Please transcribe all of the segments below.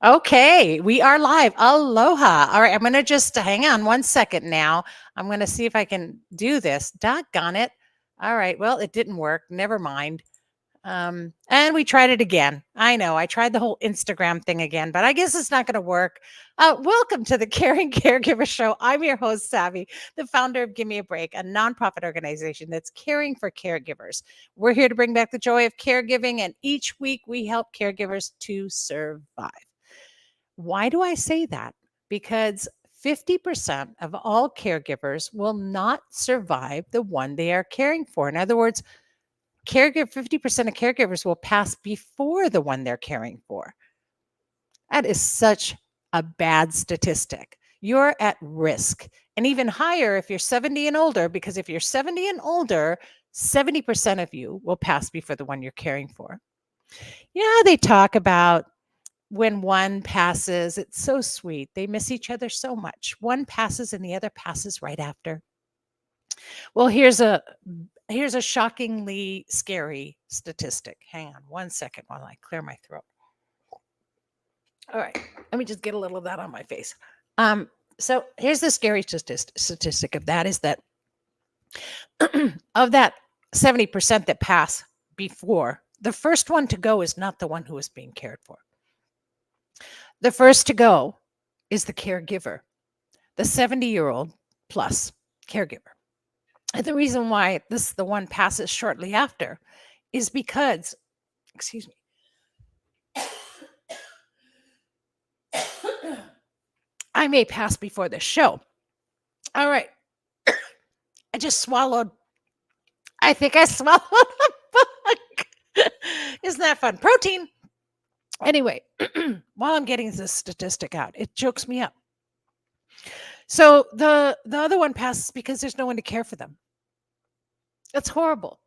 Okay, we are live. Aloha. All right, I'm going to just hang on 1 second now. I'm going to see if I can do this. Doggone it. All right, well, it didn't work. Never mind. And we tried it again. I know I tried the whole Instagram thing again, but I guess it's not going to work. Welcome to the Caring Caregiver Show. I'm your host, Savvy, the founder of Give Me a Break, a nonprofit organization that's caring for caregivers. We're here to bring back the joy of caregiving, and each week we help caregivers to survive. Why do I say that? Because 50% of all caregivers will not survive the one they are caring for. In other words, 50% of caregivers will pass before the one they're caring for. That is such a bad statistic. You're at risk, and even higher if you're 70 and older, because if you're 70 and older, 70% of you will pass before the one you're caring for. Yeah, they talk about when one passes, it's so sweet. They miss each other so much. One passes and the other passes right after. Well, here's a shockingly scary statistic. Hang on 1 second while I clear my throat. All right, let me just get a little of that on my face. So here's the scary statistic of that is that of that 70% that pass before, the first one to go is not the one who is being cared for. The first to go is the caregiver, the 70-year-old plus caregiver. And the reason why the one passes shortly after is because, excuse me, I may pass before the show. All right. I just swallowed. I think I swallowed a bug. Isn't that fun? Protein. Anyway, while I'm getting this statistic out, it chokes me up. So the other one passes because there's no one to care for them. That's horrible.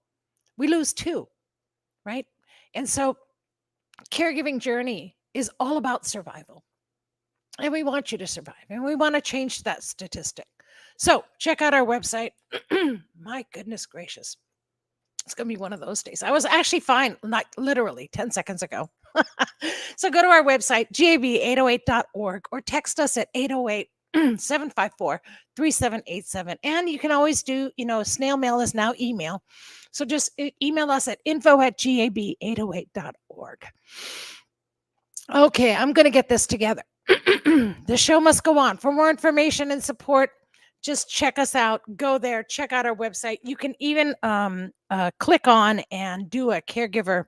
We lose two, right? And so caregiving journey is all about survival. And we want you to survive, and we want to change that statistic. So check out our website. My goodness gracious. It's going to be one of those days. I was actually fine, like literally 10 seconds ago. So go to our website, gab808.org, or text us at 808 754 3787. And you can always do, snail mail is now email. So just email us at info@gab808.org. Okay, I'm going to get this together. The show must go on. For more information and support, just check us out. Go there, check out our website. You can even click on and do a caregiver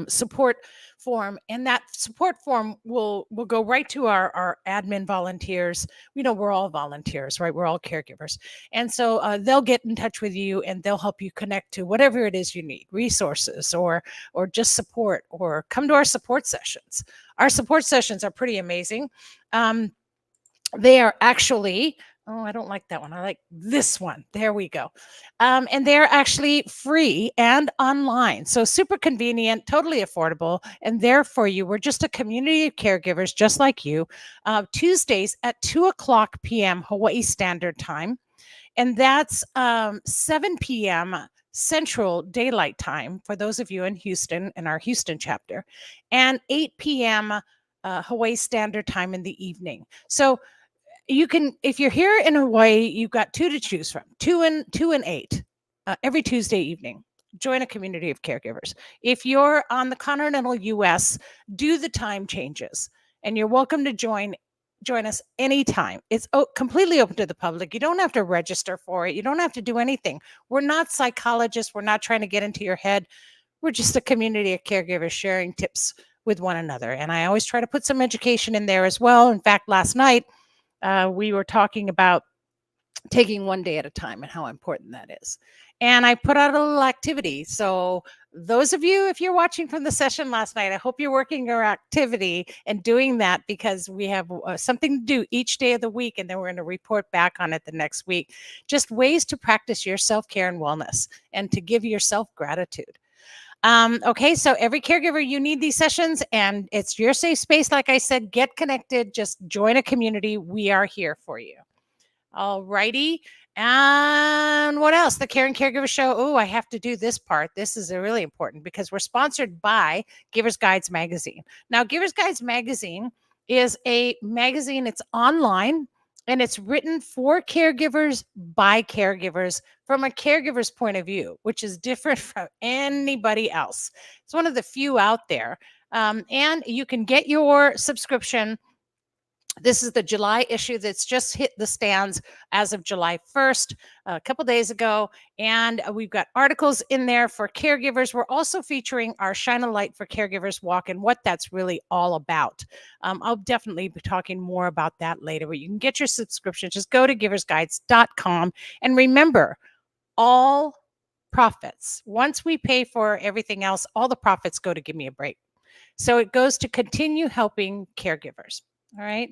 support form, and that support form will go right to our admin volunteers. We're all volunteers, right? We're all caregivers, and so they'll get in touch with you and they'll help you connect to whatever it is you need, resources or just support, or come to our support sessions. Our support sessions are pretty amazing. They are actually, oh, I don't like that one. I like this one. There we go. And they're actually free and online. So super convenient, totally affordable, and there for you. We're just a community of caregivers just like you. Tuesdays at 2:00 p.m. Hawaii Standard Time. And that's 7 p.m. Central Daylight Time for those of you in Houston, in our Houston chapter, and 8 p.m. Hawaii Standard Time in the evening. So you can, if you're here in Hawaii, you've got two to choose from, 2 and 8, every Tuesday evening. Join a community of caregivers. If you're on the continental US, do the time changes, and you're welcome to join us anytime. It's completely open to the public. You don't have to register for it. You don't have to do anything. We're not psychologists. We're not trying to get into your head. We're just a community of caregivers sharing tips with one another. And I always try to put some education in there as well. In fact, last night, we were talking about taking one day at a time and how important that is. And I put out a little activity. So those of you, if you're watching from the session last night, I hope you're working your activity and doing that, because we have something to do each day of the week, and then we're going to report back on it the next week. Just ways to practice your self-care and wellness, and to give yourself gratitude. Okay, so every caregiver, you need these sessions, and it's your safe space. Like I said, get connected, just join a community. We are here for you. All righty. And what else? The Caring Caregiver Show. Oh, I have to do this part. This is really important because we're sponsored by Givers Guides Magazine. Now, Givers Guides Magazine is a magazine. It's online and it's written for caregivers by caregivers from a caregiver's point of view, which is different from anybody else. It's one of the few out there. And you can get your subscription. This is the July issue that's just hit the stands as of July 1st, a couple days ago. And we've got articles in there for caregivers. We're also featuring our Shine a Light for Caregivers walk and what that's really all about. I'll definitely be talking more about that later, but you can get your subscription. Just go to giversguides.com. And remember, all profits, once we pay for everything else, all the profits go to Give Me a Break. So it goes to continue helping caregivers. All right.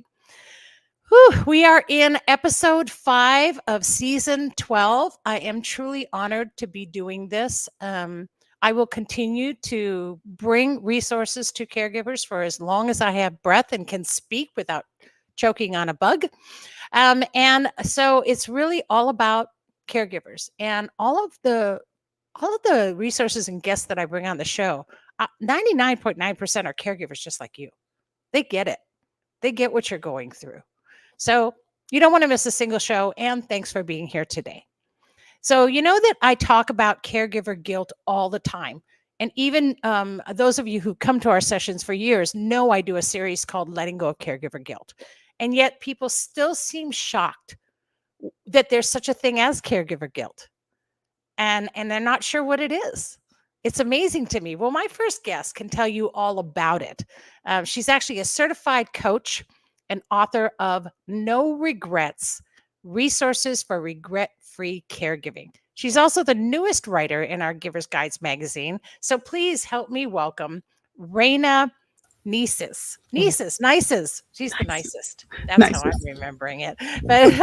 Whew, we are in episode 5 of season 12. I am truly honored to be doing this. I will continue to bring resources to caregivers for as long as I have breath and can speak without choking on a bug. And so it's really all about caregivers, and all of the resources and guests that I bring on the show. 99.9% are caregivers just like you. They get it. They get what you're going through. So you don't want to miss a single show. And thanks for being here today. So you know that I talk about caregiver guilt all the time. And even those of you who come to our sessions for years know I do a series called Letting Go of Caregiver Guilt. And yet people still seem shocked that there's such a thing as caregiver guilt. And they're not sure what it is. It's amazing to me. Well, my first guest can tell you all about it. She's actually a certified coach and author of No Regrets, Resources for Regret-Free Caregiving. She's also the newest writer in our Givers Guides magazine. So please help me welcome Raina Nices. Nices. She's the nicest. That's how I'm remembering it. But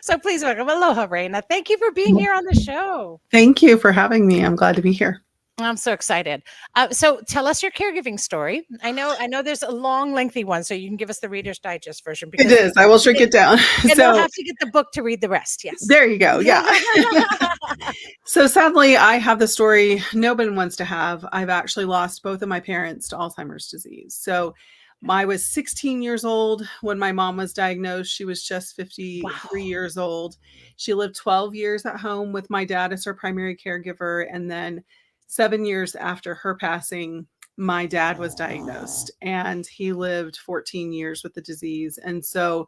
so please welcome. Aloha, Raina. Thank you for being here on the show. Thank you for having me. I'm glad to be here. I'm so excited. So tell us your caregiving story. I know there's a long, lengthy one, so you can give us the Reader's Digest version. It is. I will shrink it down. And we'll have to get the book to read the rest. Yes. There you go. Yeah. So sadly, I have the story no one wants to have. I've actually lost both of my parents to Alzheimer's disease. So I was 16 years old when my mom was diagnosed. She was just 53 years old. She lived 12 years at home with my dad as her primary caregiver. And then 7 years after her passing, my dad was diagnosed, and he lived 14 years with the disease. And so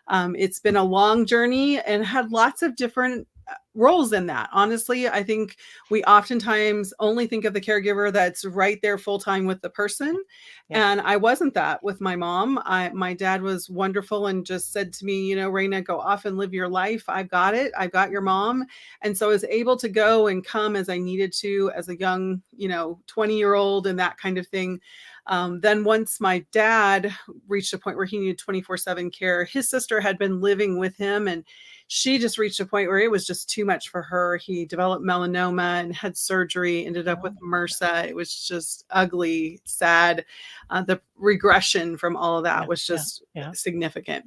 it's been a long journey and had lots of different roles in that. Honestly, I think we oftentimes only think of the caregiver that's right there full time with the person. Yeah. And I wasn't that with my mom. My dad was wonderful and just said to me, Raina, go off and live your life. I've got it. I've got your mom. And so I was able to go and come as I needed to as a young, 20-year-old and that kind of thing. Then once my dad reached a point where he needed 24/7 care, his sister had been living with him, and she just reached a point where it was just too much for her. He developed melanoma and had surgery, ended up with MRSA. It was just ugly, sad. The regression from all of that was just significant.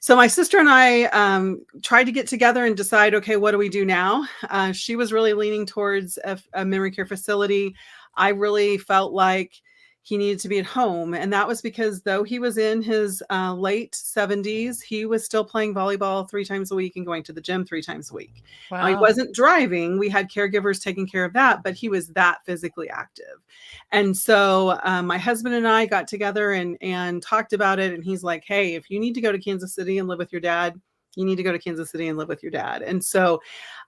So my sister and I tried to get together and decide, okay, what do we do now? She was really leaning towards a memory care facility. I really felt like he needed to be at home. And that was because though he was in his late 70s, he was still playing volleyball 3 times a week and going to the gym 3 times a week. Wow. He wasn't driving. We had caregivers taking care of that, but he was that physically active. And so my husband and I got together and talked about it. And he's like, hey, if you need to go to Kansas City and live with your dad, you need to go to Kansas City and live with your dad. And so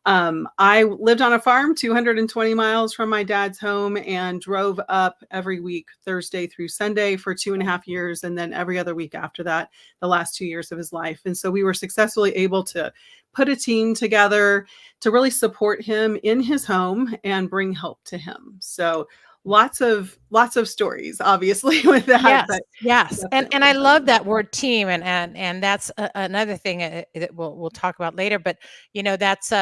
I lived on a farm 220 miles from my dad's home and drove up every week, Thursday through Sunday for 2.5 years. And then every other week after that, the last 2 years of his life. And so we were successfully able to put a team together to really support him in his home and bring help to him. So lots of stories, obviously, with that. Yes. And I love that word team. And that's another thing that we'll talk about later. But, that's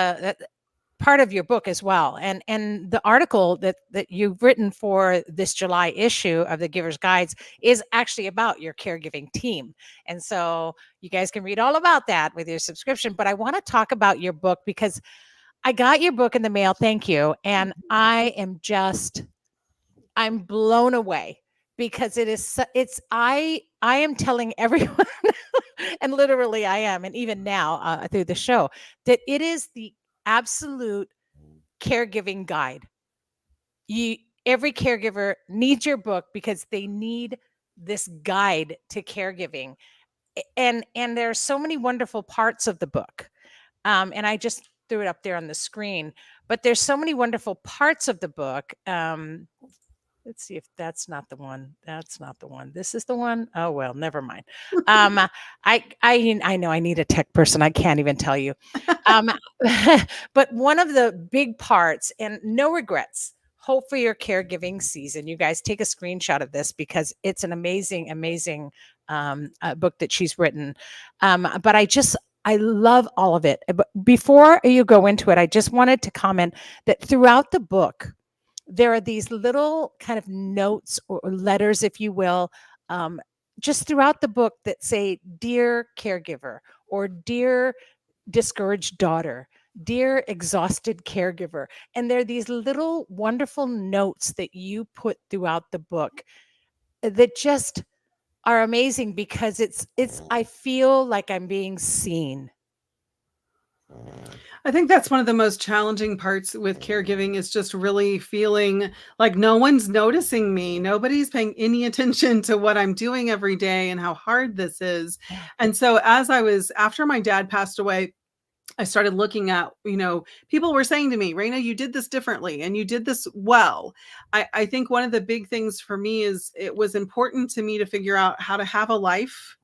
part of your book as well. And the article that you've written for this July issue of the Giver's Guides is actually about your caregiving team. And so you guys can read all about that with your subscription. But I want to talk about your book because I got your book in the mail. Thank you. And I'm blown away because I am telling everyone and literally I am, and even now through the show, that it is the absolute caregiving guide. Every caregiver needs your book because they need this guide to caregiving. And there are so many wonderful parts of the book. And I just threw it up there on the screen, but there's so many wonderful parts of the book. Let's see if that's not the one. That's not the one. This is the one. Oh, well, never mind. I know I need a tech person. I can't even tell you. But one of the big parts, and no regrets, hope for your caregiving season. You guys take a screenshot of this because it's an amazing, amazing book that she's written. But I love all of it. But before you go into it, I just wanted to comment that throughout the book, there are these little kind of notes or letters, if you will, just throughout the book that say, "Dear caregiver," or "Dear discouraged daughter," "Dear exhausted caregiver." And there are these little wonderful notes that you put throughout the book that just are amazing because I feel like I'm being seen. I think that's one of the most challenging parts with caregiving is just really feeling like no one's noticing me. Nobody's paying any attention to what I'm doing every day and how hard this is. And so after my dad passed away, I started looking at, people were saying to me, "Raina, you did this differently and you did this well." I think one of the big things for me is it was important to me to figure out how to have a life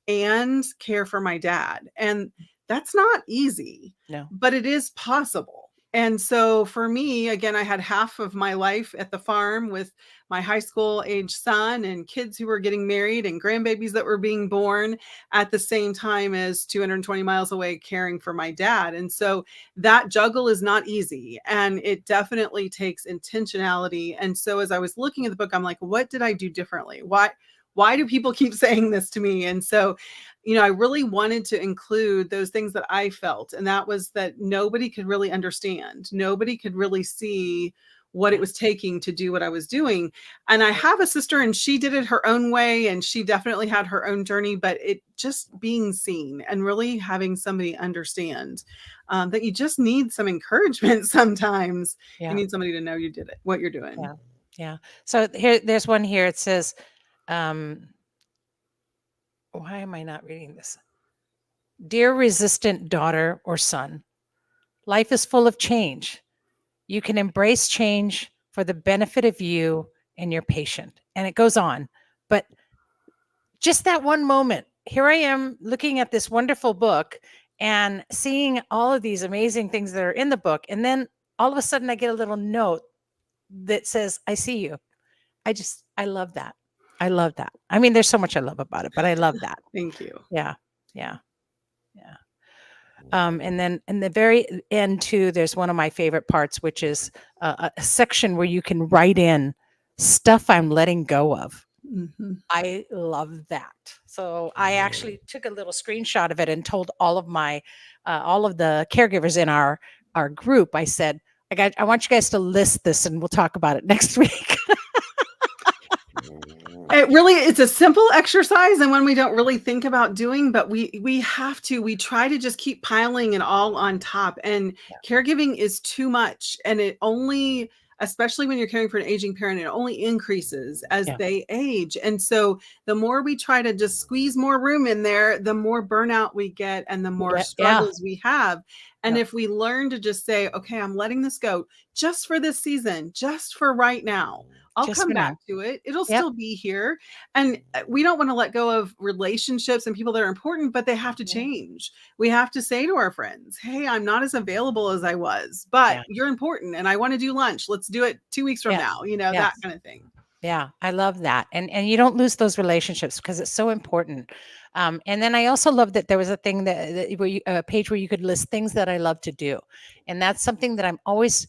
and care for my dad. And that's not easy, No. but it is possible. And so for me, again, I had half of my life at the farm with my high school age son and kids who were getting married and grandbabies that were being born at the same time as 220 miles away caring for my dad. And so that juggle is not easy and it definitely takes intentionality. And so as I was looking at the book, I'm like, what did I do differently? Why do people keep saying this to me? And so, I really wanted to include those things that I felt. And that was that nobody could really understand. Nobody could really see what it was taking to do what I was doing. And I have a sister and she did it her own way. And she definitely had her own journey, but it just being seen and really having somebody understand that you just need some encouragement sometimes. Yeah. You need somebody to know you did it, what you're doing. Yeah. Yeah. So there's one here. It says, why am I not reading this? "Dear resistant daughter or son, life is full of change. You can embrace change for the benefit of you and your patient." And it goes on. But just that one moment, here I am looking at this wonderful book and seeing all of these amazing things that are in the book. And then all of a sudden I get a little note that says, "I see you." I love that. I love that. I mean, there's so much I love about it, but I love that. Thank you. Yeah. Yeah. Yeah. And then in the very end too, there's one of my favorite parts, which is a section where you can write in stuff I'm letting go of. Mm-hmm. I love that. So I actually took a little screenshot of it and told all of the caregivers in our group. I said, I want you guys to list this and we'll talk about it next week. It's a simple exercise and one we don't really think about doing, but we try to just keep piling it all on top, and caregiving is too much. And it only, especially when you're caring for an aging parent, it only increases as they age. And so the more we try to just squeeze more room in there, the more burnout we get and the more struggles we have. And if we learn to just say, okay, I'm letting this go just for this season, just for right now, I'll come back to it. It'll still be here. And we don't want to let go of relationships and people that are important, but they have to change. We have to say to our friends, hey, I'm not as available as I was, but you're important and I want to do lunch. Let's do it 2 weeks from now, that kind of thing. Yeah, I love that. And you don't lose those relationships because it's so important. And then I also love that there was a thing that where a page where you could list things that I love to do. And that's something that I'm always,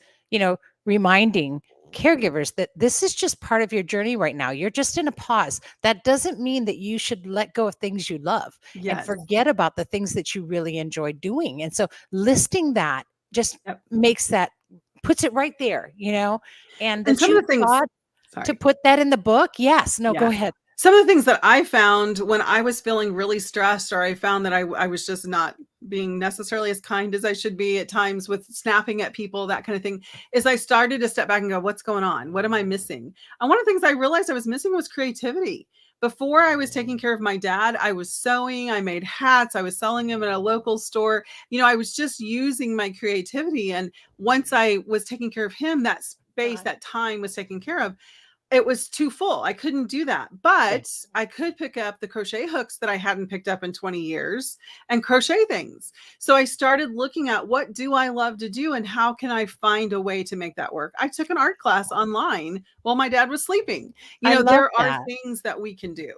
reminding caregivers that this is just part of your journey right now. You're just in a pause. That doesn't mean that you should let go of things you love and Yes. forget about the things that you really enjoy doing. And so listing that just Yep. puts it right there, and And that some of you the things, thought to sorry. put that in the book? Yes. No, go Yeah. ahead. Some of the things that I found when I was feeling really stressed, or I found that I was just not being necessarily as kind as I should be at times with snapping at people, that kind of thing, is I started to step back and go, what's going on? What am I missing? And one of the things I realized I was missing was creativity. Before I was taking care of my dad, I was sewing, I made hats, I was selling them at a local store. I was just using my creativity. And once I was taking care of him, that space, Right. that time was taken care of. It was too full. I couldn't do that, Yeah. but I could pick up the crochet hooks that I hadn't picked up in 20 years and crochet things. So I started looking at, what do I love to do and how can I find a way to make that work? I took an art class online while my dad was sleeping. I love There are that. things that we can do.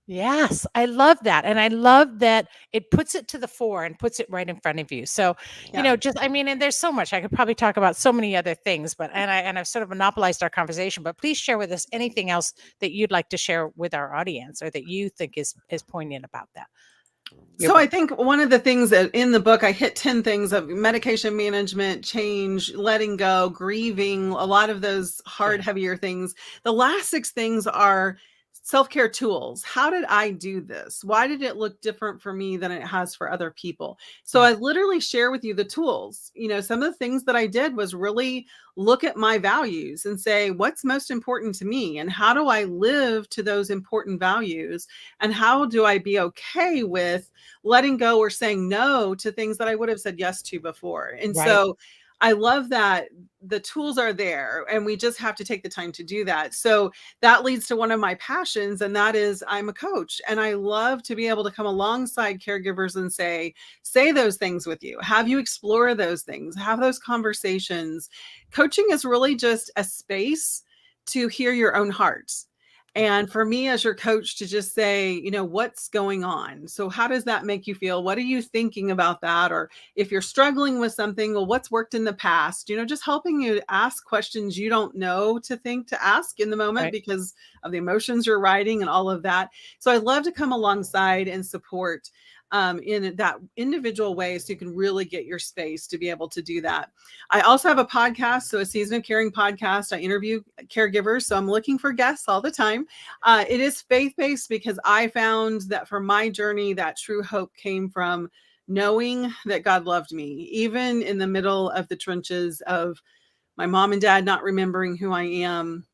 Yes, I love that. And I love that it puts it to the fore and puts it right in front of you. So, Yeah. and there's so much. I could probably talk about so many other things, but I've sort of monopolized our conversation, but please share with us anything else that you'd like to share with our audience or that you think is poignant about that. So I think one of the things that in the book, I hit 10 things of medication management, change, letting go, grieving, a lot of those hard, heavier things. The last 6 things are self-care tools. How did I do this? Why did it look different for me than it has for other people? So I literally share with you the tools. Some of the things that I did was really look at my values and say, what's most important to me? And how do I live to those important values? And how do I be okay with letting go or saying no to things that I would have said yes to before? And Right. so I love that the tools are there and we just have to take the time to do that. So that leads to one of my passions, and that is I'm a coach, and I love to be able to come alongside caregivers and say those things with you, have you explore those things, have those conversations. Coaching is really just a space to hear your own heart. And for me as your coach to just say, what's going on? So how does that make you feel? What are you thinking about that? Or if you're struggling with something, well, what's worked in the past? Just helping you ask questions you don't know to think to ask in the moment because of the emotions you're riding and all of that. So I love to come alongside and support in that individual way so you can really get your space to be able to do that. I also have a podcast, so a Season of Caring podcast. I interview caregivers, so I'm looking for guests all the time. It is faith-based because I found that for my journey, that true hope came from knowing that God loved me, even in the middle of the trenches of my mom and dad not remembering who I am,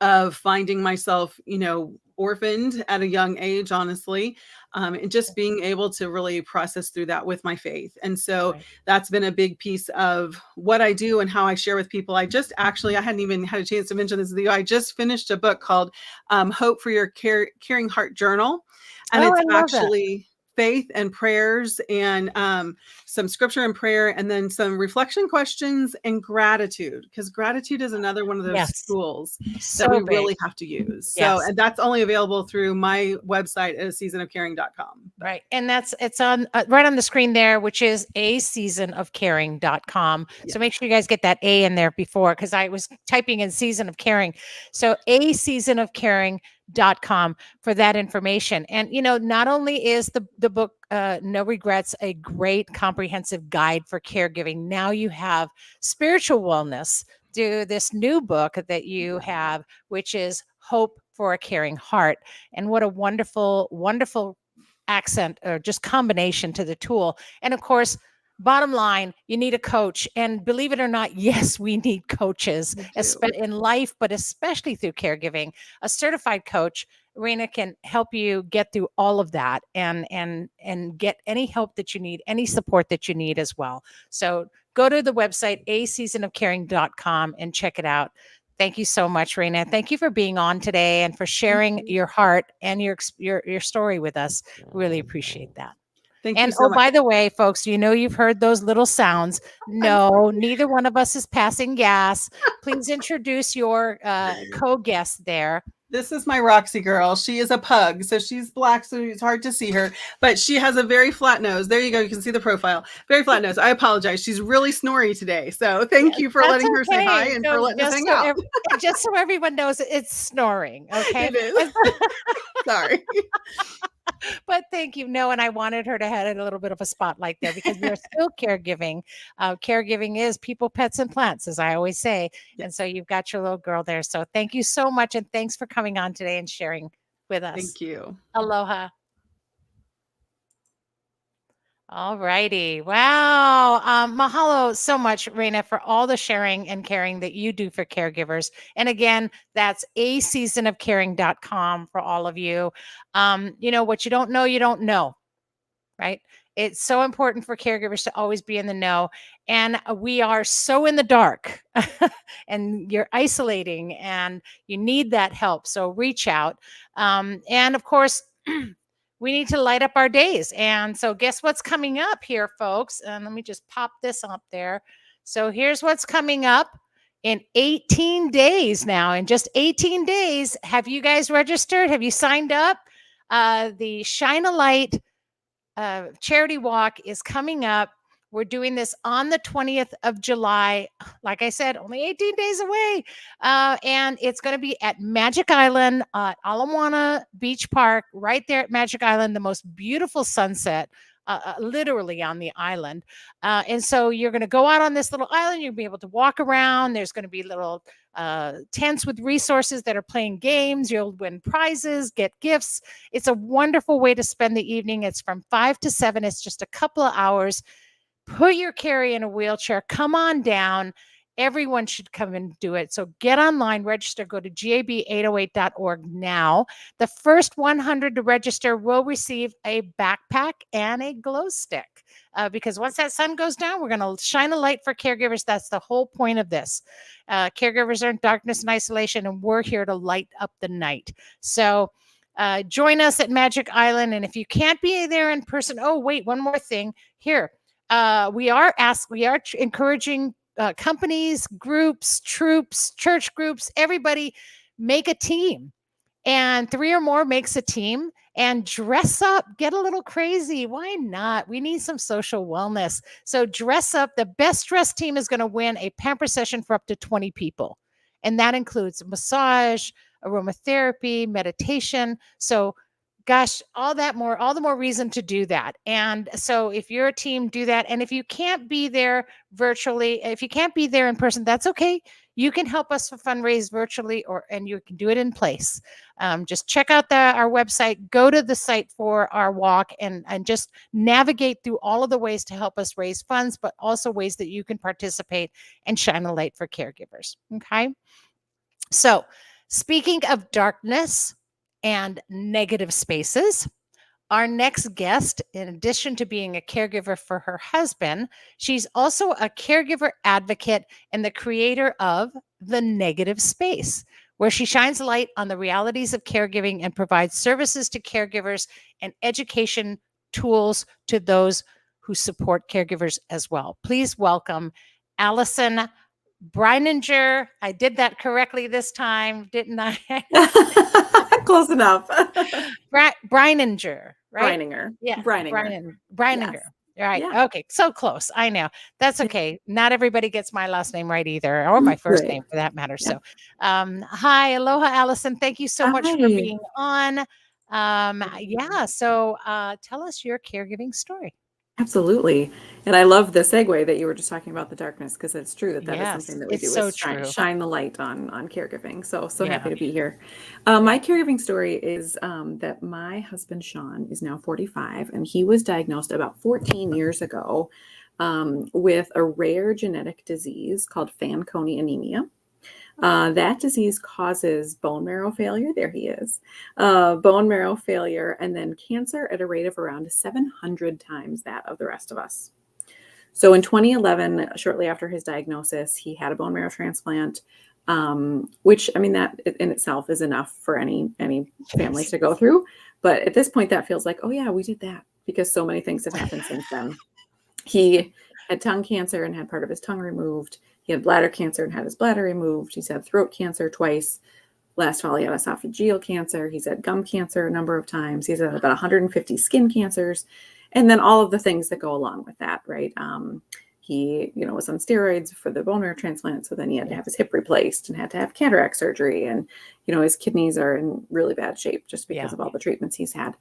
of finding myself, orphaned at a young age, honestly, and just being able to really process through that with my faith. And so that's been a big piece of what I do and how I share with people. I hadn't even had a chance to mention this with you. I just finished a book called Hope for Your Caring Heart Journal. And it's actually faith and prayers and some scripture and prayer, and then some reflection questions and gratitude, because gratitude is another one of those tools that we really have to use. So, and that's only available through my website at seasonofcaring.com. Right. And it's on right on the screen there, which is aseasonofcaring.com. So make sure you guys get that A in there before, because I was typing in Season of Caring. So aseasonofcaring.com for that information. And, not only is the book, No Regrets, a great comprehensive guide for caregiving, now you have spiritual wellness through this new book that you have, which is Hope for a Caring Heart. And what a wonderful, wonderful accent or just combination to the tool. And of course, bottom line, you need a coach. And believe it or not, yes, we need coaches in life, but especially through caregiving. A certified coach, Raina, can help you get through all of that and get any help that you need, any support that you need as well. So go to the website, aseasonofcaring.com, and check it out. Thank you so much, Raina. Thank you for being on today and for sharing your heart and your story with us. Really appreciate that. Thank you And so much. by the way, folks, you've heard those little sounds. No, neither one of us is passing gas. Please introduce your co-guest there. This is my Roxy girl. She is a pug, so she's black, so it's hard to see her, but she has a very flat nose. There you go. You can see the profile. Very flat nose. I apologize. She's really snory today. So thank you for That's letting her say hi okay. and No, for letting us hang out. Just so everyone knows, it's snoring. Okay. It is. Sorry. But thank you. No, and I wanted her to have a little bit of a spotlight there because we are still caregiving. Caregiving is people, pets, and plants, as I always say. Yes. And so you've got your little girl there. So thank you so much. And thanks for coming on today and sharing with us. Thank you. Aloha. All righty. Wow. Mahalo so much, Raina, for all the sharing and caring that you do for caregivers. And again, that's aseasonofcaring.com for all of you. What you don't know, right? It's so important for caregivers to always be in the know. And we are so in the dark and you're isolating and you need that help. So reach out. And of course, we need to light up our days. And so guess what's coming up here, folks? And let me just pop this up there. So here's what's coming up in 18 days now. In just 18 days, have you guys registered? Have you signed up? The Shine a Light charity walk is coming up. We're doing this on the 20th of July. Like I said, only 18 days away. And it's going to be at Magic Island at Ala Moana Beach Park, right there at Magic Island, the most beautiful sunset, literally on the island. And so you're going to go out on this little island. You'll be able to walk around. There's going to be little tents with resources that are playing games. You'll win prizes, get gifts. It's a wonderful way to spend the evening. It's from 5 to 7. It's just a couple of hours. Put your carry in a wheelchair. Come on down. Everyone should come and do it. So get online, register, go to gab808.org now. The first 100 to register will receive a backpack and a glow stick. Because once that sun goes down, we're going to shine a light for caregivers. That's the whole point of this. Caregivers are in darkness and isolation, and we're here to light up the night. So join us at Magic Island. And if you can't be there in person, oh, wait, one more thing here. We are encouraging companies, groups, troops, church groups, everybody make a team, and 3 or more makes a team, and dress up, get a little crazy. Why not? We need some social wellness. So dress up. The best dressed team is going to win a pamper session for up to 20 people. And that includes massage, aromatherapy, meditation. So gosh, all the more reason to do that. And so if you're a team, do that. And if you can't be there virtually, if you can't be there in person, that's okay. You can help us fundraise virtually, and you can do it in place. Just check out our website, go to the site for our walk, and just navigate through all of the ways to help us raise funds, but also ways that you can participate and shine a light for caregivers. Okay. So speaking of darkness and negative spaces, our next guest, in addition to being a caregiver for her husband, she's also a caregiver advocate and the creator of The Negative Space, where she shines light on the realities of caregiving and provides services to caregivers and education tools to those who support caregivers as well. Please welcome Allison Breininger. I did that correctly this time, didn't I? Close enough. Breininger, right? Breininger. Yeah. Breininger. Breininger. Yes. Right. Yeah. Okay. So close. I know. That's okay. Not everybody gets my last name right either, or my first name for that matter. Yeah. So, hi, aloha, Allison. Thank you so much for Hi. being on. Yeah. So, tell us your caregiving story. Absolutely. And I love the segue that you were just talking about the darkness, because it's true that Yes, is something that we it's do, so is true. shine the light on caregiving. So Yeah. happy to be here. My caregiving story is that my husband, Sean, is now 45, and he was diagnosed about 14 years ago with a rare genetic disease called Fanconi anemia. That disease causes bone marrow failure. There he is. Bone marrow failure, and then cancer at a rate of around 700 times that of the rest of us. So in 2011, shortly after his diagnosis, he had a bone marrow transplant, which, I mean, that in itself is enough for any family to go through. But at this point, that feels like, oh yeah, we did that. because so many things have happened since then. He had tongue cancer and had part of his tongue removed. He had bladder cancer and had his bladder removed. He's had throat cancer twice. Last fall, he had esophageal cancer. He's had gum cancer a number of times. He's had about 150 skin cancers. And then all of the things that go along with that, right? He, was on steroids for the bone marrow transplant. So then he had to have his hip replaced and had to have cataract surgery. And, his kidneys are in really bad shape just because of all the treatments he's had.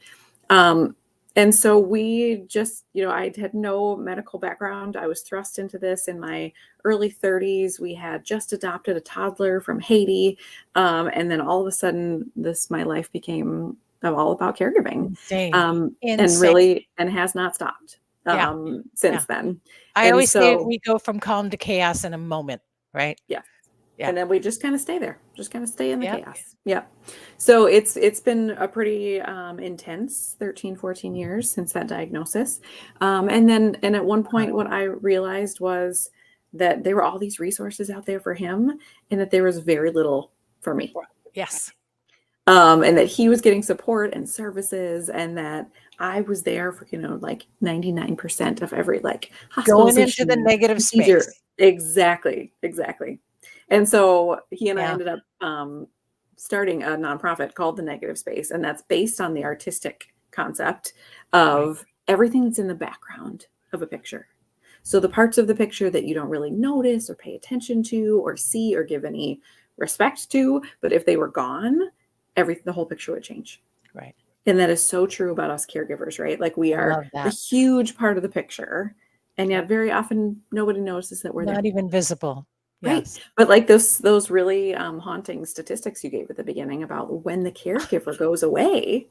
And so we just, I had no medical background. I was thrust into this in my early 30s. We had just adopted a toddler from Haiti. And then all of a sudden my life became all about caregiving. Insane. And has not stopped since then. I always say we go from calm to chaos in a moment, right? Yeah. Yeah. And then we just kind of stay there, just kind of stay in the chaos. Yeah. So it's been a pretty intense 13, 14 years since that diagnosis. And at one point, what I realized was that there were all these resources out there for him and that there was very little for me. Yes. And that he was getting support and services, and that I was there for, 99% of every going into the negative space. Exactly. And so he and I ended up starting a nonprofit called The Negative Space. And that's based on the artistic concept of everything that's in the background of a picture. So the parts of the picture that you don't really notice or pay attention to or see or give any respect to, but if they were gone, the whole picture would change. Right. And that is so true about us caregivers, right? Like we are a huge part of the picture. And yet very often nobody notices that we're not there. even visible. Right. Yes. But like those really haunting statistics you gave at the beginning about when the caregiver goes away,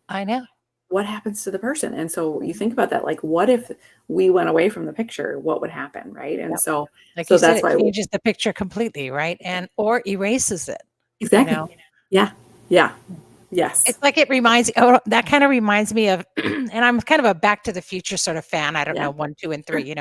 I know. What happens to the person? And so you think about that, like, what if we went away from the picture? What would happen? Right. And so you said, that's why it changes the picture completely, right? And or erases it. Exactly. Yeah. Yes. It's like that kind of reminds me of, and I'm kind of a Back to the Future sort of fan. I don't know 1, 2, and 3,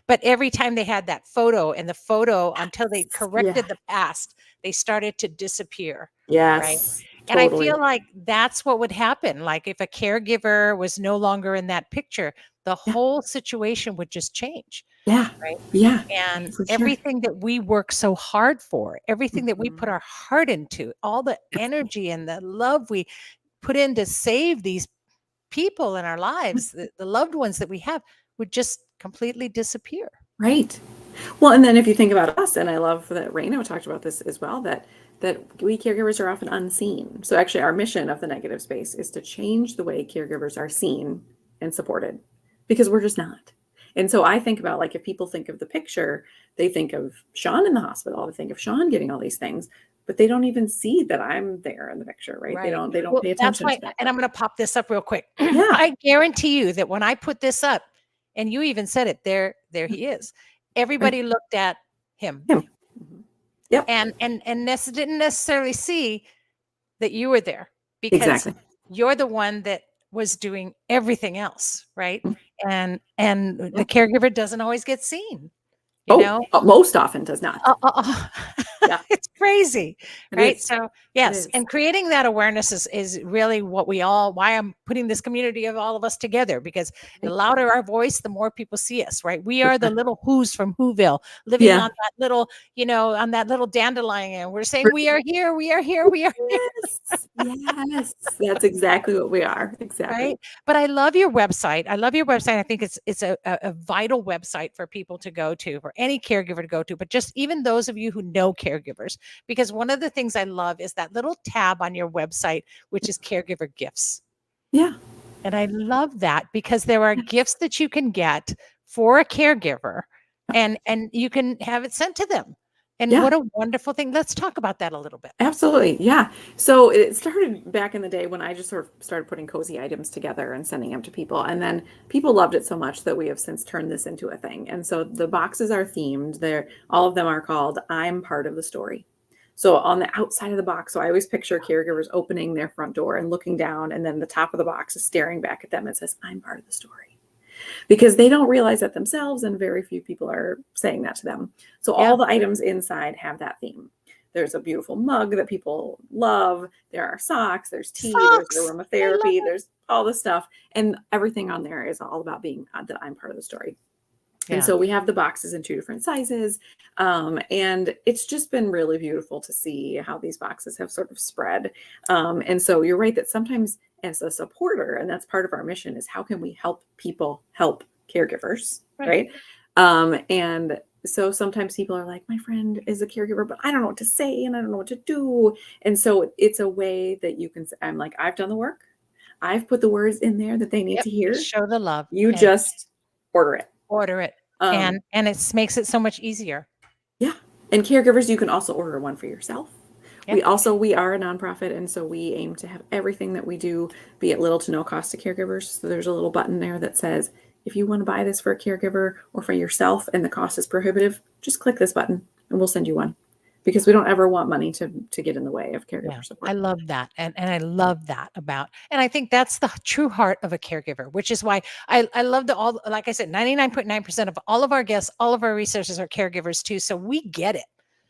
but every time they had that photo until they corrected the past, they started to disappear. Yes. Right. And I feel like that's what would happen. Like if a caregiver was no longer in that picture, the whole situation would just change. Yeah. Right. Yeah. And everything that we work so hard for, everything that we put our heart into, all the energy and the love we put in to save these people in our lives, the loved ones that we have, would just completely disappear. Right. Well, and then if you think about us, and I love that Reno talked about this as well, that we caregivers are often unseen. So actually our mission of The Negative Space is to change the way caregivers are seen and supported, because we're just not. And so I think about, like, if people think of the picture, they think of Sean in the hospital, they think of Sean getting all these things, but they don't even see that I'm there in the picture, right? They don't pay attention to that. And I'm going to pop this up real quick. Yeah. I guarantee you that when I put this up, and you even said it, there he is. Everybody looked at him. Yep. And didn't necessarily see that you were there, because you're the one that was doing everything else, right? And the caregiver doesn't always get seen. You know, most often does not. Yeah. It's crazy, right? So yes, and creating that awareness is really why I'm putting this community of all of us together, because the louder our voice, the more people see us, right? We are the little Who's from Whoville, living on that little, on that little dandelion, and we're saying, we are here, we are here, we are here. Yes, that's exactly what we are. Exactly. Right. But I love your website. I think it's a vital website for people to go to, for any caregiver to go to, but just even those of you who know caregivers, because one of the things I love is that little tab on your website, which is caregiver gifts. Yeah. And I love that, because there are gifts that you can get for a caregiver, and you can have it sent to them. And what a wonderful thing. Let's talk about that a little bit. Absolutely. Yeah. So it started back in the day when I just sort of started putting cozy items together and sending them to people. And then people loved it so much that we have since turned this into a thing. And so the boxes are themed. All of them are called I'm Part of the Story. So on the outside of the box, so I always picture caregivers opening their front door and looking down, and then the top of the box is staring back at them and says, I'm part of the story. Because they don't realize that themselves, and very few people are saying that to them. So all the items inside have that theme. There's a beautiful mug that people love. There are socks, there's tea, Socks. there's I love aromatherapy, it. there's all this stuff. And everything on there is all about being that I'm part of the story. And Yeah. so we have the boxes in 2 different sizes. And it's just been really beautiful to see how these boxes have sort of spread. And so you're right that sometimes as a supporter, and that's part of our mission, is how can we help people help caregivers, right? And so sometimes people are like, my friend is a caregiver, but I don't know what to say and I don't know what to do. And so it's a way that you can, I'm like, I've done the work. I've put the words in there that they need Yep. to hear. Show the love. You and just order it. order it. And it makes it so much easier. Yeah. And caregivers, you can also order one for yourself. Yep. We are a nonprofit, and so we aim to have everything that we do be at little to no cost to caregivers. So there's a little button there that says, if you want to buy this for a caregiver or for yourself and the cost is prohibitive, just click this button and we'll send you one. Because we don't ever want money to get in the way of caregiver support. I love that. And I love that and I think that's the true heart of a caregiver, which is why I love like I said, 99.9% of all of our guests, all of our resources are caregivers too. So we get it.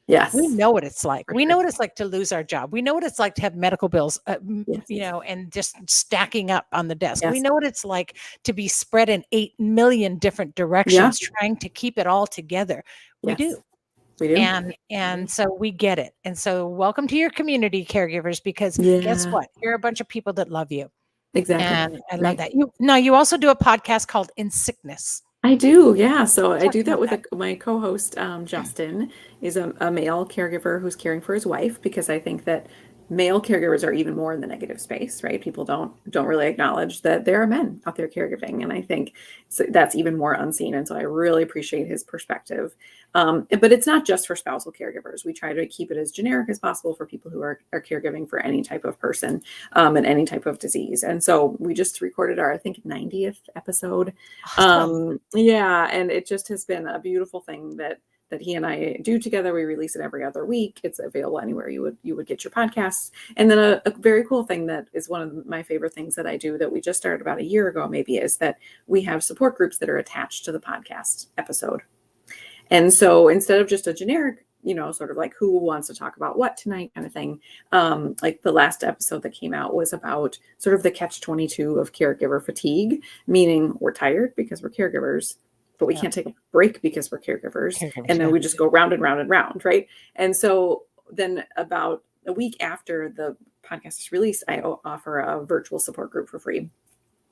Yes. We know what it's like. For We sure. know what it's like to lose our job. We know what it's like to have medical bills, Yes. and just stacking up on the desk. We Yes. know what it's like to be spread in 8 million different directions, trying to keep it all together. We Yes. do. We do. And so we get it. And so welcome to your community, caregivers, because guess what? You're a bunch of people that love you. Exactly. And I love that. You also do a podcast called In Sickness. I do. Yeah. So I Talk do that about with my co-host, Justin, is a male caregiver who's caring for his wife, because I think that male caregivers are even more in the negative space, right? People don't really acknowledge that there are men out there caregiving. And I think that's even more unseen. And so I really appreciate his perspective. But it's not just for spousal caregivers. We try to keep it as generic as possible for people who are caregiving for any type of person and any type of disease. And so we just recorded our, I think, 90th episode. Awesome. And it just has been a beautiful thing that he and I do together. We release it every other week. It's available anywhere you would get your podcasts. And then a very cool thing that is one of my favorite things that I do that we just started about a year ago, maybe, is that we have support groups that are attached to the podcast episode. And so instead of just a generic, sort of like who wants to talk about what tonight kind of thing, like the last episode that came out was about sort of the catch-22 of caregiver fatigue, meaning we're tired because we're caregivers, but we can't take a break because we're caregivers. And then we just go round and round and round, right? And so then about a week after the podcast is released, I offer a virtual support group for free.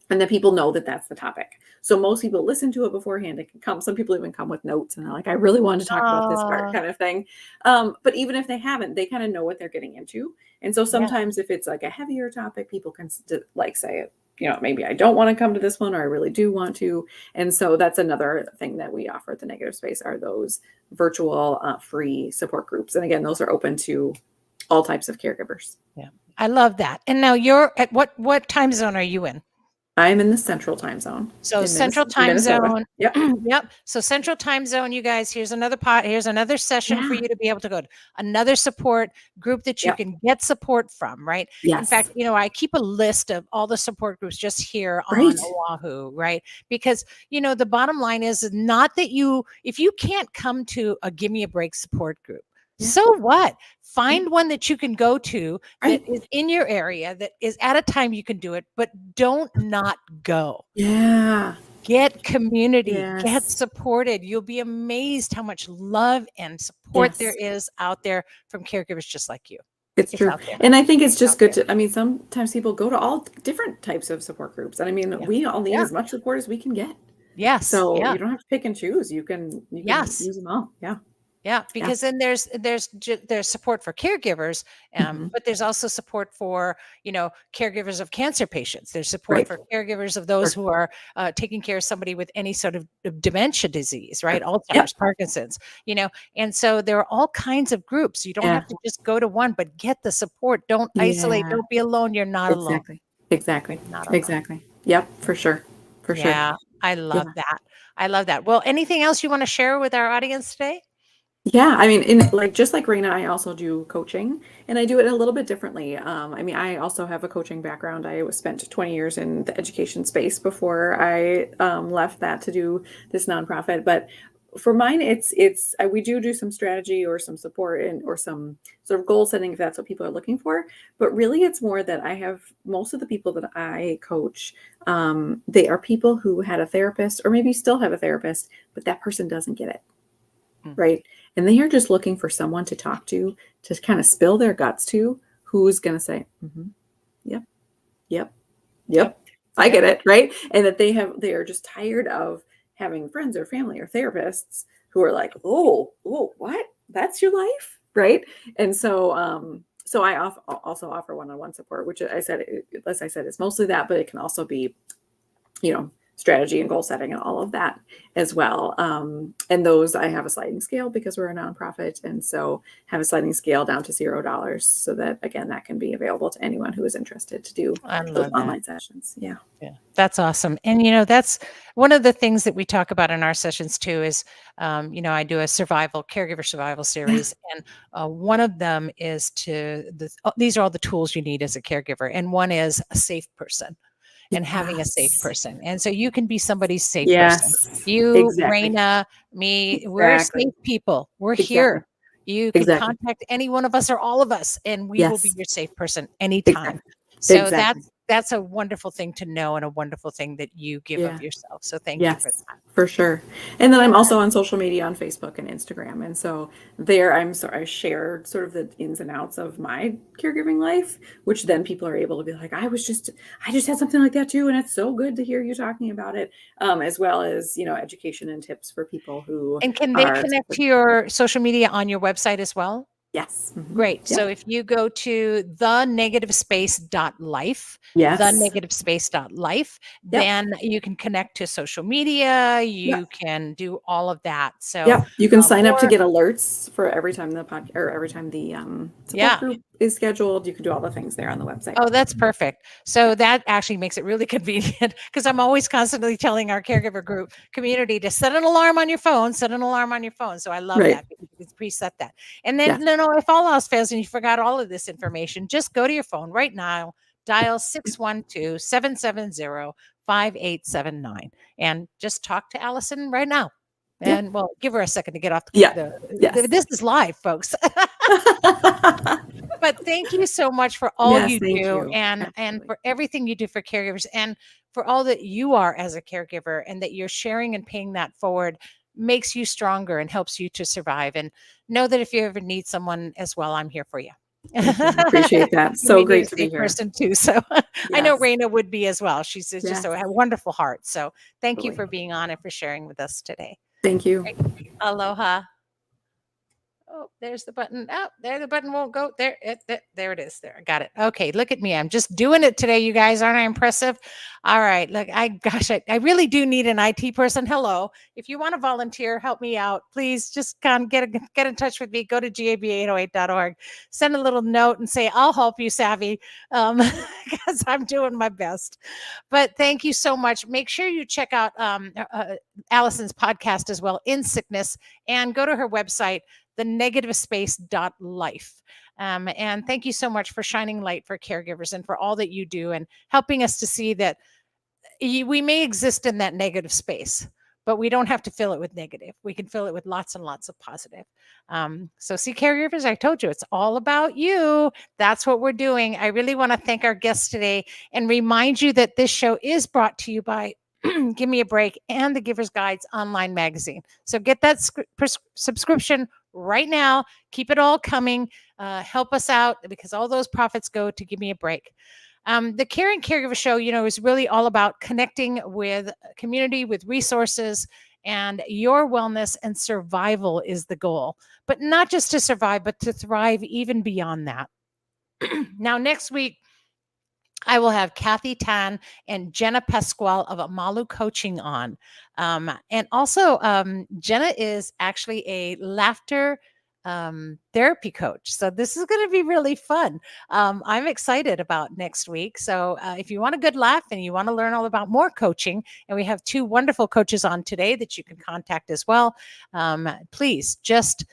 And then people know that that's the topic. So most people listen to it beforehand. It can come. Some people even come with notes and they're like, I really wanted to talk about this part, kind of thing. But even if they haven't, they kind of know what they're getting into. And so sometimes if it's like a heavier topic, people can like say, maybe I don't want to come to this one, or I really do want to. And so that's another thing that we offer at the Negative Space, are those virtual free support groups. And again, those are open to all types of caregivers. Yeah, I love that. And now you're at what time zone are you in? I'm in the Central Time Zone. So Central Time Zone. Yep. Yep. So Central Time Zone, you guys, here's another session for you to be able to go to, another support group that you can get support from, right? Yes. In fact, I keep a list of all the support groups just here on Oahu, right? Because, the bottom line is not that if you can't come to a Give Me a Break support group, so what? Find one that you can go to that is in your area, that is at a time you can do it, but don't not go. Yeah. Get community, get supported. You'll be amazed how much love and support there is out there from caregivers just like you. It's true. And I think it's just good to, sometimes people go to all different types of support groups. And we all need as much support as we can get. Yes. So you don't have to pick and choose. You can use them all. Yeah. Yeah, because then there's support for caregivers, but there's also support for caregivers of cancer patients. There's support for caregivers of those who are taking care of somebody with any sort of dementia disease, right? Alzheimer's, Parkinson's, and so there are all kinds of groups. You don't have to just go to one, but get the support. Don't isolate. Don't be alone. You're not alone. Exactly. Not alone. Exactly. Yep. For sure. Yeah, I love that. I love that. Well, anything else you want to share with our audience today? Yeah, just like Raina, I also do coaching, and I do it a little bit differently. I also have a coaching background. I spent 20 years in the education space before I left that to do this nonprofit. But for mine, it's we do some strategy or some support and or some sort of goal setting if that's what people are looking for. But really, it's more that I have most of the people that I coach. They are people who had a therapist or maybe still have a therapist, but that person doesn't get it, right? And they are just looking for someone to talk to kind of spill their guts to, who's going to say, "Yep, yep, yep, I get it," right? And that they are just tired of having friends or family or therapists who are like, oh, what? That's your life, right? And so, so I also offer one-on-one support, which as I said, is mostly that, but it can also be, strategy and goal setting and all of that as well. And those, I have a sliding scale because we're a nonprofit, and so have a sliding scale down to $0, so that again, that can be available to anyone who is interested to do those online sessions. Yeah, that's awesome. And that's one of the things that we talk about in our sessions too. Is I do a caregiver survival series, and one of them is these are all the tools you need as a caregiver, and one is a safe person. And having a safe person. And so you can be somebody's safe person. You, Raina, me, we're safe people. We're here. You can contact any one of us or all of us, and we will be your safe person anytime. So that's a wonderful thing to know, and a wonderful thing that you give of yourself. So thank you for that. For sure. And then I'm also on social media on Facebook and Instagram. And so there I share sort of the ins and outs of my caregiving life, which then people are able to be like, I just had something like that too. And it's so good to hear you talking about it. As well as, education and tips for people who. And can they connect to your social media on your website as well? Yes. Great. Yep. So if you go to thenegativespace.life, thenegativespace.life, then you can connect to social media. You can do all of that. So you can sign up to get alerts for every time the podcast or every time the support group is scheduled. You can do all the things there on the website. Oh, that's perfect. So that actually makes it really convenient, because I'm always constantly telling our caregiver group community to set an alarm on your phone, So I love that. You can preset that. And then, if all else fails and you forgot all of this information, just go to your phone right now, dial 612-770-5879, and just talk to Allison right now. And give her a second to get off this is live, folks. But thank you so much for all you do and for everything you do for caregivers, and for all that you are as a caregiver, and that you're sharing and paying that forward makes you stronger and helps you to survive. And know that if you ever need someone as well, I'm here for you. Appreciate that. So great to be here. Person too. So I know Raina would be as well. She's just a wonderful heart. So thank you for being on and for sharing with us today. Thank you. Aloha. Oh, there's the button. Oh, there the button won't go. There it is. There, I got it. Okay, look at me. I'm just doing it today, you guys. Aren't I impressive? All right. Look, I really do need an IT person. Hello. If you want to volunteer, help me out. Please just get in touch with me. Go to gab808.org. Send a little note and say, I'll help you, Savvy, because I'm doing my best. But thank you so much. Make sure you check out Allison's podcast as well, In Sickness, and go to her website, thenegativespace.life. And thank you so much for shining light for caregivers and for all that you do and helping us to see that we may exist in that negative space, but we don't have to fill it with negative. We can fill it with lots and lots of positive. So see, caregivers, I told you, it's all about you. That's what we're doing. I really want to thank our guests today and remind you that this show is brought to you by Give Me a Break and the Giver's Guides online magazine. So get that subscription right now. Keep it all coming. Help us out, because all those profits go to Give Me a Break. The Caring Caregiver Show, is really all about connecting with community, with resources, and your wellness and survival is the goal. But not just to survive, but to thrive even beyond that. Now, next week, I will have Kathy Tan and Jenna Pasquale of Amalu Coaching on. And also, Jenna is actually a laughter therapy coach. So this is going to be really fun. I'm excited about next week. So if you want a good laugh and you want to learn all about more coaching, and we have two wonderful coaches on today that you can contact as well, please just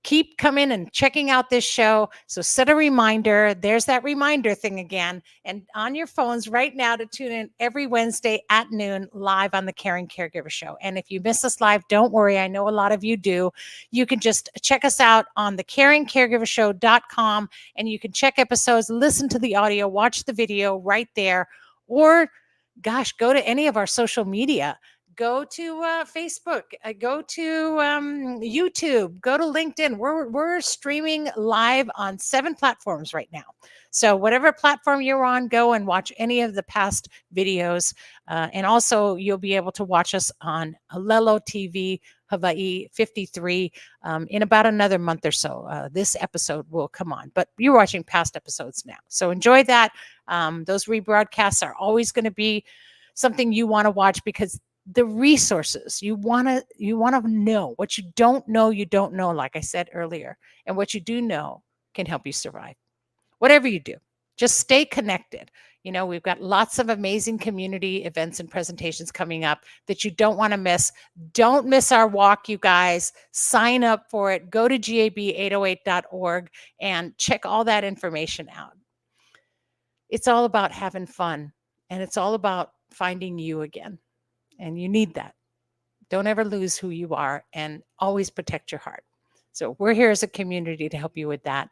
keep coming and checking out this show. So set a reminder. There's that reminder thing again. And on your phones right now to tune in every Wednesday at noon live on the Caring Caregiver Show. And if you miss us live, don't worry. I know a lot of you do. You can just check us out on the caringcaregivershow.com, and you can check episodes, listen to the audio, watch the video right there, or gosh, go to any of our social media. Go to Facebook, go to YouTube, go to LinkedIn. We're streaming live on 7 platforms right now. So whatever platform you're on, go and watch any of the past videos. And also you'll be able to watch us on Alelo TV Hawaii 53 in about another month or so. This episode will come on, but you're watching past episodes now. So enjoy that. Those rebroadcasts are always going to be something you want to watch, because the resources you want to know. What you don't know, like I said earlier. And what you do know can help you survive. Whatever you do, just stay connected. We've got lots of amazing community events and presentations coming up that you don't want to miss. Don't miss our walk, you guys. Sign up for it. Go to gab808.org and check all that information out. It's all about having fun, and it's all about finding you again. And you need that. Don't ever lose who you are, and always protect your heart. So we're here as a community to help you with that.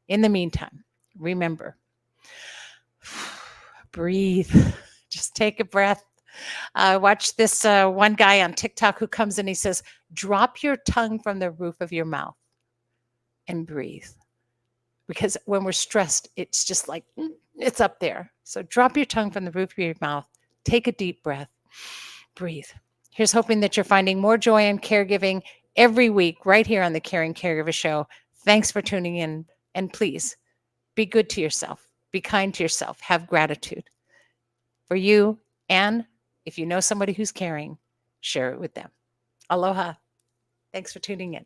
In the meantime, remember, breathe. Just take a breath. Watch this one guy on TikTok who comes in. He says, drop your tongue from the roof of your mouth and breathe. Because when we're stressed, it's just like, it's up there. So drop your tongue from the roof of your mouth. Take a deep breath. Breathe. Here's hoping that you're finding more joy in caregiving every week right here on the Caring Caregiver Show. Thanks for tuning in. And please be good to yourself. Be kind to yourself. Have gratitude for you. And if you know somebody who's caring, share it with them. Aloha. Thanks for tuning in.